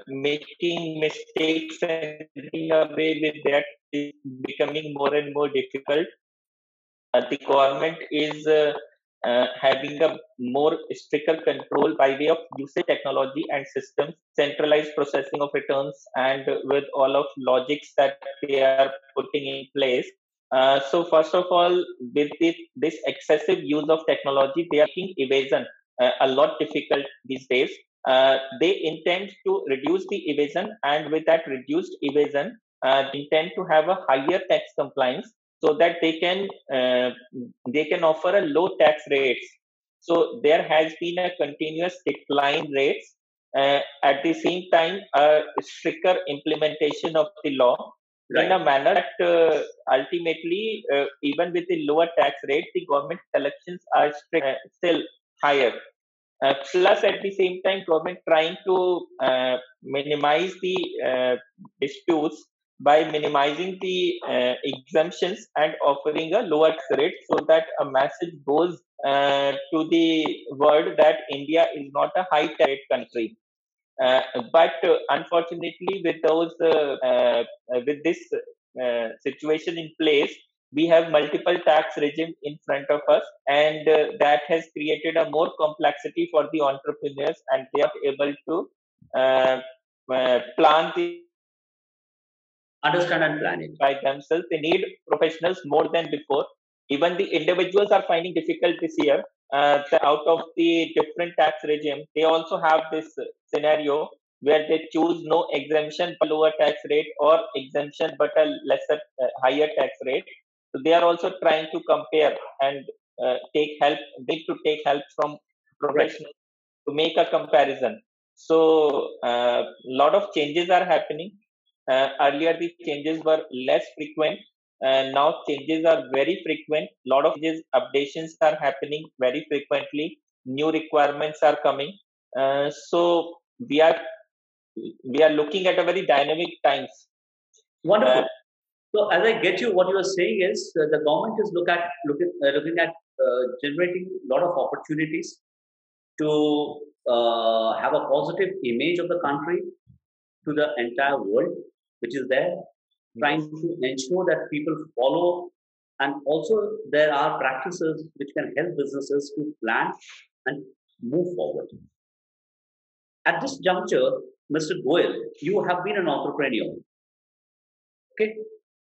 making mistakes and getting away with that is becoming more and more difficult. The government is having a more stricter control by way of usage technology and systems, centralized processing of returns, and with all of logics that they are putting in place. So first of all, with this excessive use of technology, they are making evasion a lot difficult these days. They intend to reduce the evasion, and with that reduced evasion, they intend to have a higher tax compliance so that they can offer a low tax rates. So there has been a continuous decline rates. At the same time, a stricter implementation of the law in a manner that ultimately, even with the lower tax rate, the government collections are still higher. Plus, at the same time, government trying to minimize the disputes by minimizing the exemptions and offering a lower tax rate, so that a message goes to the world that India is not a high tax rate country. But unfortunately, with this situation in place, we have multiple tax regimes in front of us, and that has created a more complexity for the entrepreneurs, and they are able to plan the Understand and plan it. by themselves. They need professionals more than before. Even the individuals are finding difficult this year. Out of the different tax regime, they also have this scenario where they choose no exemption but lower tax rate, or exemption but a lesser higher tax rate. So they are also trying to compare and take help. They need to take help from professionals to make a comparison. So a lot of changes are happening. Earlier, the changes were less frequent. Now, changes are very frequent. A lot of changes, updations are happening very frequently. New requirements are coming. So we are looking at a very dynamic times. Wonderful. So, as I get you, what you are saying is the government is looking at generating a lot of opportunities to have a positive image of the country to the entire world, which is there, trying to ensure that people follow, and also there are practices which can help businesses to plan and move forward. At this juncture, Mr. Goyal, you have been an entrepreneur. Okay,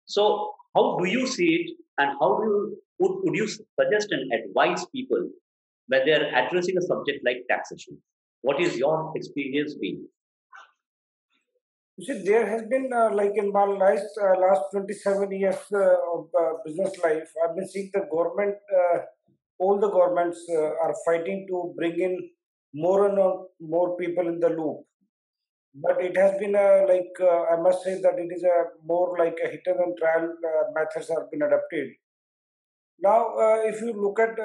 so how do you see it, and how do you would you suggest and advise people when they are addressing a subject like taxation? What is your experience been? You see, there has been like in my last 27 years of business life, I've been seeing the government, all the governments are fighting to bring in more and more people in the loop. But it has been I must say that it is a more like a hit and trial methods have been adopted. Now, if you look at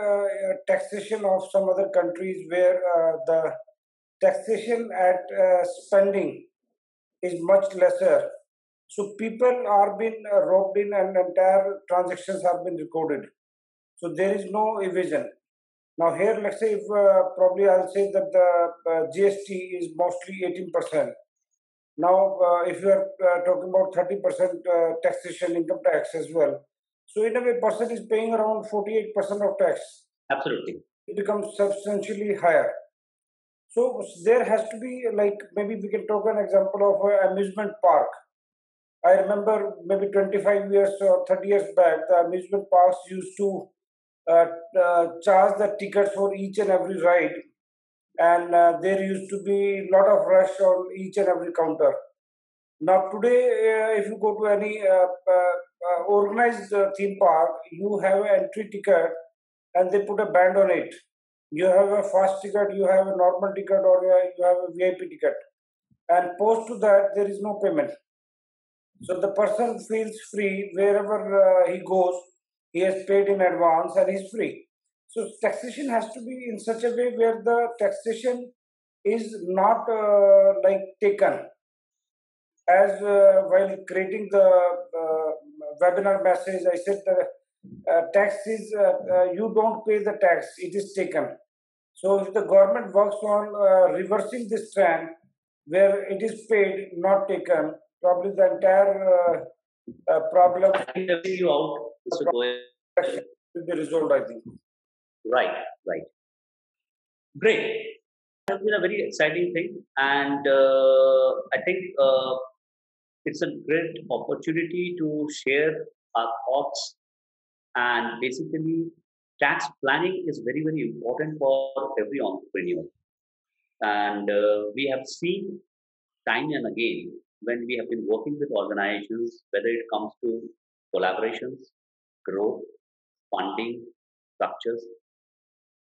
taxation of some other countries where the taxation at spending is much lesser, so people are being robbed in and entire transactions have been recorded. So there is no evasion. Now here, let's say if probably I'll say that the GST is mostly 18%. Now, if you are talking about 30% taxation, income tax as well, so in a way, person is paying around 48% of tax. Absolutely. It becomes substantially higher. So there has to be like maybe we can talk an example of an amusement park. I remember maybe 25 years or 30 years back, the amusement parks used to charge the tickets for each and every ride, and there used to be a lot of rush on each and every counter. Now today, if you go to any organized theme park, you have an entry ticket and they put a band on it. You have a fast ticket, you have a normal ticket, or you have a VIP ticket. And post to that, there is no payment. So the person feels free wherever he goes. He has paid in advance and he's free. So taxation has to be in such a way where the taxation is not like taken. As while creating the webinar message, I said tax is you don't pay the tax; it is taken. So if the government works on reversing this trend, where it is paid, not taken, probably the entire problem You out, Mr. Goyal. will be resolved, I think. Right, right. Great. Has been a very exciting thing, and I think it's a great opportunity to share our thoughts. And basically, tax planning is very, very important for every entrepreneur. And we have seen time and again when we have been working with organizations, whether it comes to collaborations, growth, funding, structures,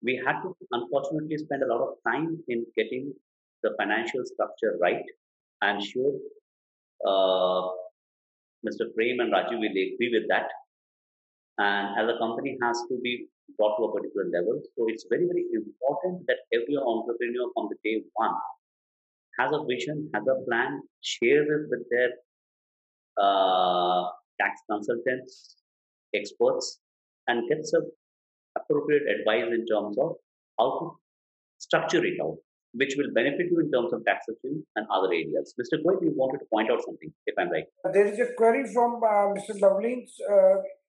we had to unfortunately spend a lot of time in getting the financial structure right. I'm sure Mr. Prem and Rajiv will agree with that. And as a company has to be brought to a particular level, so it's very, very important that every entrepreneur from the day one has a vision, has a plan, shares it with their tax consultants, experts, and gets a appropriate advice in terms of how to structure it out, which will benefit you in terms of taxation and other areas. Mr. Goyal, you wanted to point out something, if I'm right. There is a query from Mr. Lovelins.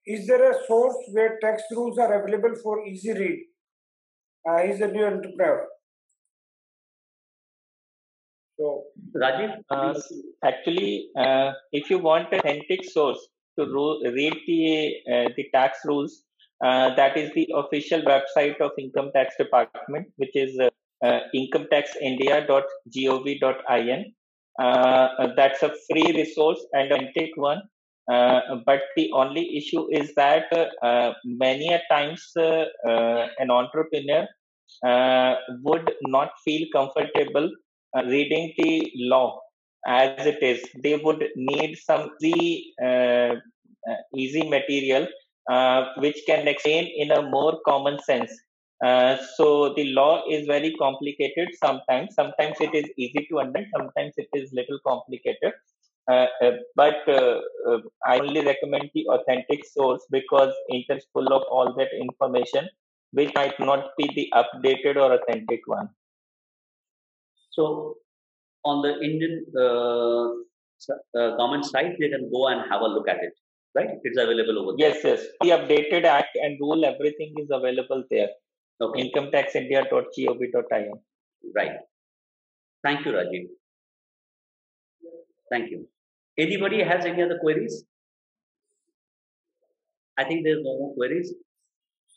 Is there a source where tax rules are available for easy read? He's a new entrepreneur. So, Rajiv, Actually, if you want an authentic source to read the tax rules, that is the official website of Income Tax Department, which is incometaxindia.gov.in. That's a free resource and authentic one. But the only issue is that many a times an entrepreneur would not feel comfortable reading the law as it is. They would need some easy material which can explain in a more common sense. So the law is very complicated sometimes. Sometimes it is easy to understand. Sometimes it is little complicated. But I only recommend the authentic source because it is full of all that information, which might not be the updated or authentic one. so on the Indian government site, they can go and have a look at it, right? It's available over there. Yes, yes. The updated act and rule, everything is available there. Okay, Incometaxindia.gov.in. right. Thank you, Rajiv. Thank you. Anybody has any other queries? I think there's no more queries.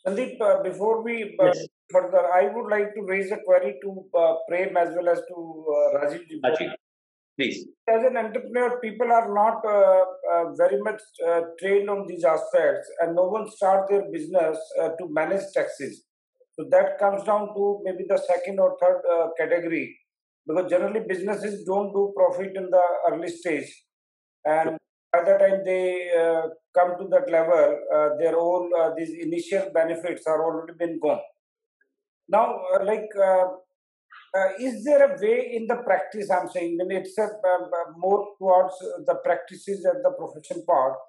Sandeep, before we Yes, further, I would like to raise a query to Prem as well as to Rajiv ji. Rajiv, please. As an entrepreneur, people are not very much trained on these aspects, and no one starts their business to manage taxes. So that comes down to maybe the second or third category, because generally businesses don't do profit in the early stage, and by the time they come to that level, their own these initial benefits are already been gone. Now, is there a way in the practice? I'm saying, when it's more towards the practices and the profession part,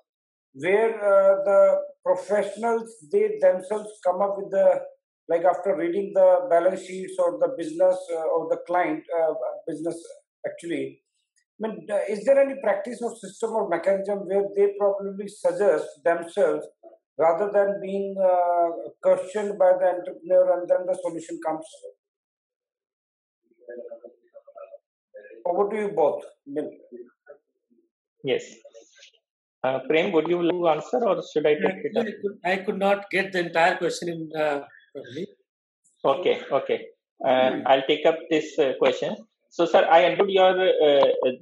where the professionals they themselves come up with the, like after reading the balance sheets or the business or the client business actually. I mean, is there any practice or system or mechanism where they probably suggest themselves rather than being questioned by the entrepreneur and then the solution comes? Over to you both. Yes. Prem, would you like to answer or should I take it up? I could not get the entire question in properly. Okay, okay. I'll take up this question. So, sir, I understood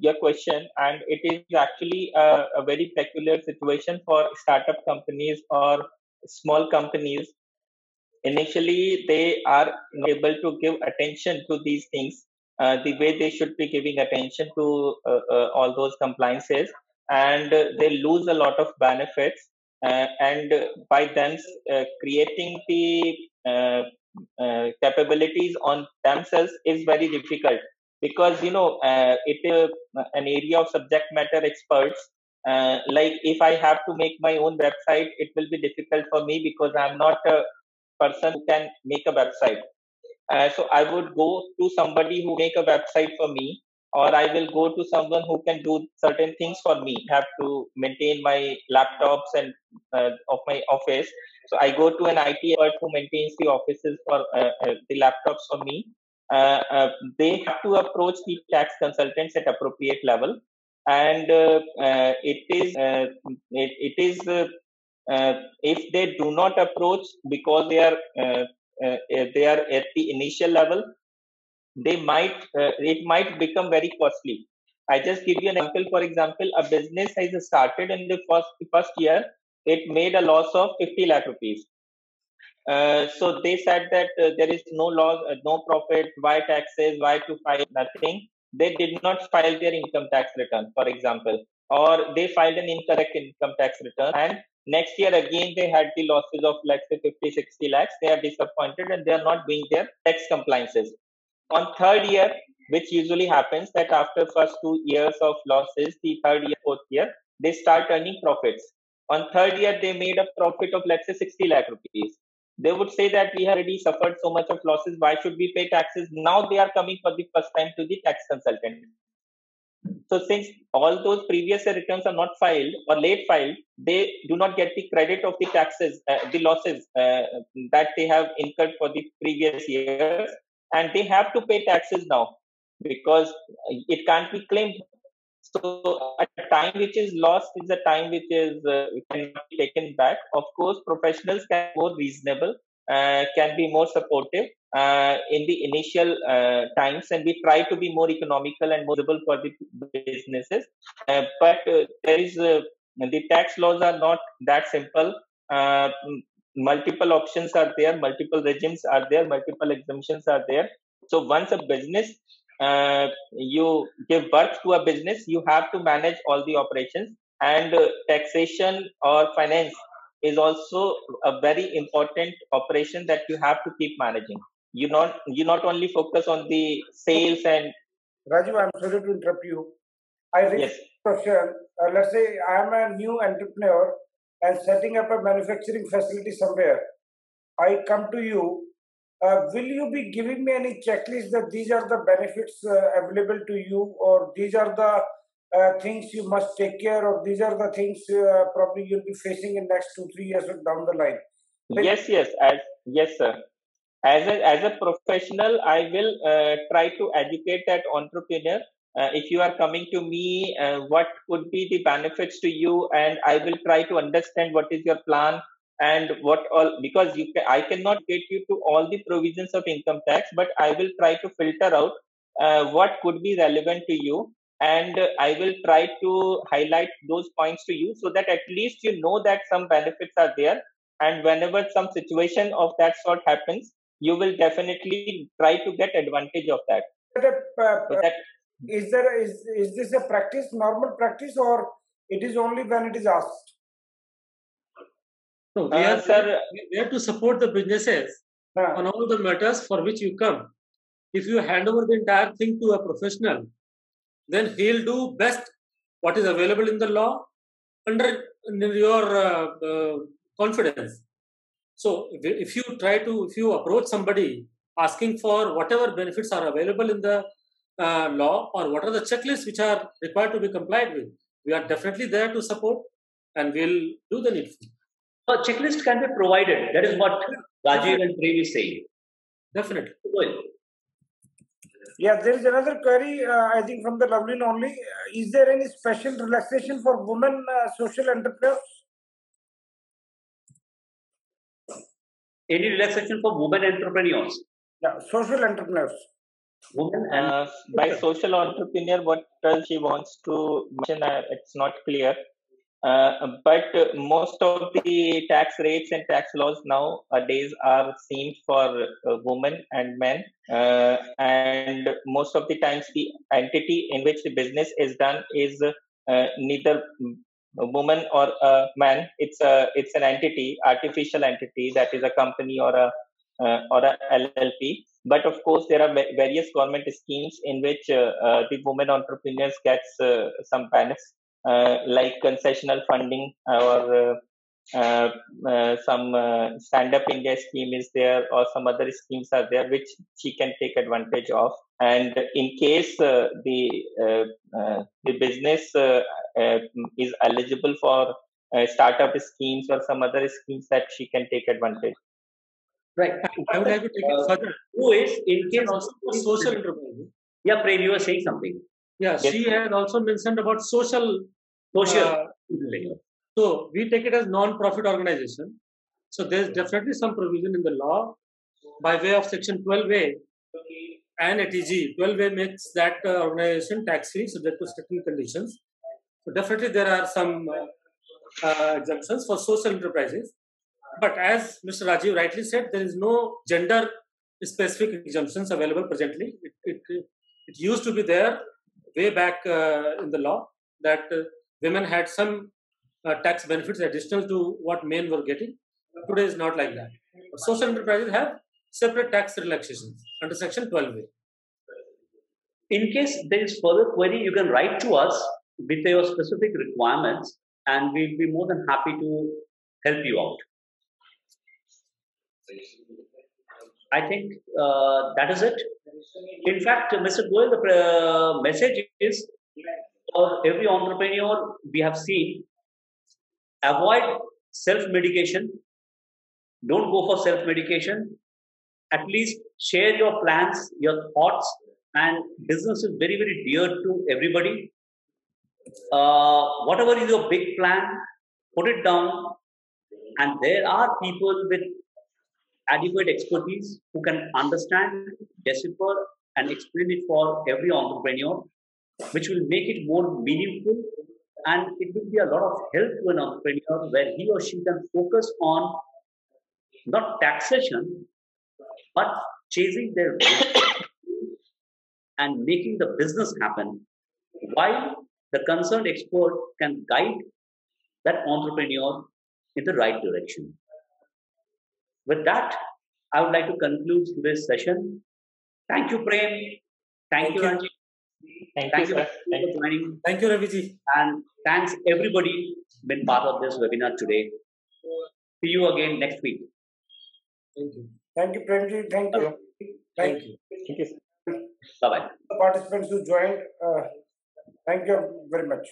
your question, and it is actually a very peculiar situation for startup companies or small companies. Initially, they are not able to give attention to these things the way they should be giving attention to all those compliances, and they lose a lot of benefits. And by them creating the capabilities on themselves is very difficult because it is an area of subject matter experts. Like if I have to make my own website, it will be difficult for me because I'm not a person who can make a website. So I would go to somebody who make a website for me, or I will go to someone who can do certain things for me. Have to maintain my laptops and of my office. So I go to an IT expert who maintains the offices for the laptops for me. They have to approach the tax consultants at appropriate level, and if they do not approach because they are at the initial level, it might become very costly. I just give you an example. For example, a business has started in the first year, it made a loss of 50 lakh rupees. So they said that there is no loss, no profit, why taxes, why to file nothing. They did not file their income tax return, for example, or they filed an incorrect income tax return, and next year again they had the losses of like say 50, 60 lakhs. They are disappointed and they are not doing their tax compliances. On third year, which usually happens that after first 2 years of losses, the third year, fourth year, they start earning profits. On third year, they made a profit of let's say 60 lakh rupees. They would say that we have already suffered so much of losses. Why should we pay taxes? Now they are coming for the first time to the tax consultant. So since all those previous returns are not filed or late filed, they do not get the credit of the taxes, the losses that they have incurred for the previous years, and they have to pay taxes now because it can't be claimed. So a time which is lost is a time which is cannot be taken back. Of course, professionals can be more reasonable, can be more supportive in the initial times, and we try to be more economical and more visible for the businesses. But there is the tax laws are not that simple. Multiple options are there, multiple regimes are there, multiple exemptions are there. So once a business you give birth to a business, you have to manage all the operations, and taxation or finance is also a very important operation that you have to keep managing. You not only focus on the sales and Rajiv, I'm sorry to interrupt you. I raise yes. a question. Let's say I am a new entrepreneur and setting up a manufacturing facility somewhere. I come to you. Will you be giving me any checklist that these are the benefits available to you, or these are the things you must take care, or these are the things probably you'll be facing in next 2-3 years down the line? Yes, yes, sir. As a professional, I will try to educate that entrepreneur. If you are coming to me, what could be the benefits to you, and I will try to understand what is your plan and what all, because I cannot get you to all the provisions of income tax, but I will try to filter out what could be relevant to you, and I will try to highlight those points to you so that at least you know that some benefits are there, and whenever some situation of that sort happens, you will definitely try to get advantage of that. Is this a practice, normal practice, or it is only when it is asked? No, we are there to support the businesses on all the matters for which you come. If you hand over the entire thing to a professional, then he'll do best what is available in the law under your confidence. So if you approach somebody asking for whatever benefits are available in the law, or what are the checklists which are required to be complied with, we are definitely there to support, and we'll do the needful. A checklist can be provided. That is what Rajiv and Prem is saying. Definitely. Yeah, there is another query, I think from the Loveleen only. Is there any special relaxation for women social entrepreneurs? Any relaxation for women entrepreneurs? Yeah, social entrepreneurs. Women and by social entrepreneur, what she wants to mention, it's not clear. But most of the tax rates and tax laws nowadays are same for women and men, and most of the times the entity in which the business is done is neither a woman or a man. It's an entity, artificial entity, that is a company or a LLP. But of course, there are various government schemes in which the women entrepreneurs gets some benefits. Like concessional funding, or some Stand Up India scheme is there, or some other schemes are there which she can take advantage of. And in case the business is eligible for startup schemes or some other schemes that she can take advantage? Right. I would like to take it further. Who is in case Also for social enterprise. Yeah, Prem, you were saying something. Yeah, Yes. she has also mentioned about social. So we take it as non-profit organization. So there's definitely some provision in the law by way of Section 12A and ATG. 12A makes that organization tax-free subject to certain conditions. So definitely there are some exemptions for social enterprises. But as Mr. Rajiv rightly said, there is no gender-specific exemptions available presently. It used to be there way back in the law that women had some tax benefits additional to what men were getting. Today is not like that. But social enterprises have separate tax relaxations under Section 12A. In case there is further query, you can write to us with your specific requirements, and we'll be more than happy to help you out. I think that is it. In fact, Mr. Goel, the message is for every entrepreneur we have seen, avoid self-medication. Don't go for self-medication. At least share your plans, your thoughts, and business is very, very dear to everybody. Whatever is your big plan, put it down. And there are people with adequate expertise who can understand, decipher, and explain it for every entrepreneur, which will make it more meaningful, and it will be a lot of help to an entrepreneur where he or she can focus on not taxation, but chasing their and making the business happen, while the concerned expert can guide that entrepreneur in the right direction. With that, I would like to conclude today's session. Thank you, Prem. Thank you, Ranjit. Thank you, sir. For joining. Thank you, Raviji. And thanks everybody been part of this webinar today. See you again next week. Thank you. Thank you, Premji. Thank you. Thank you. Thank you. Bye-bye. Participants who joined, thank you very much.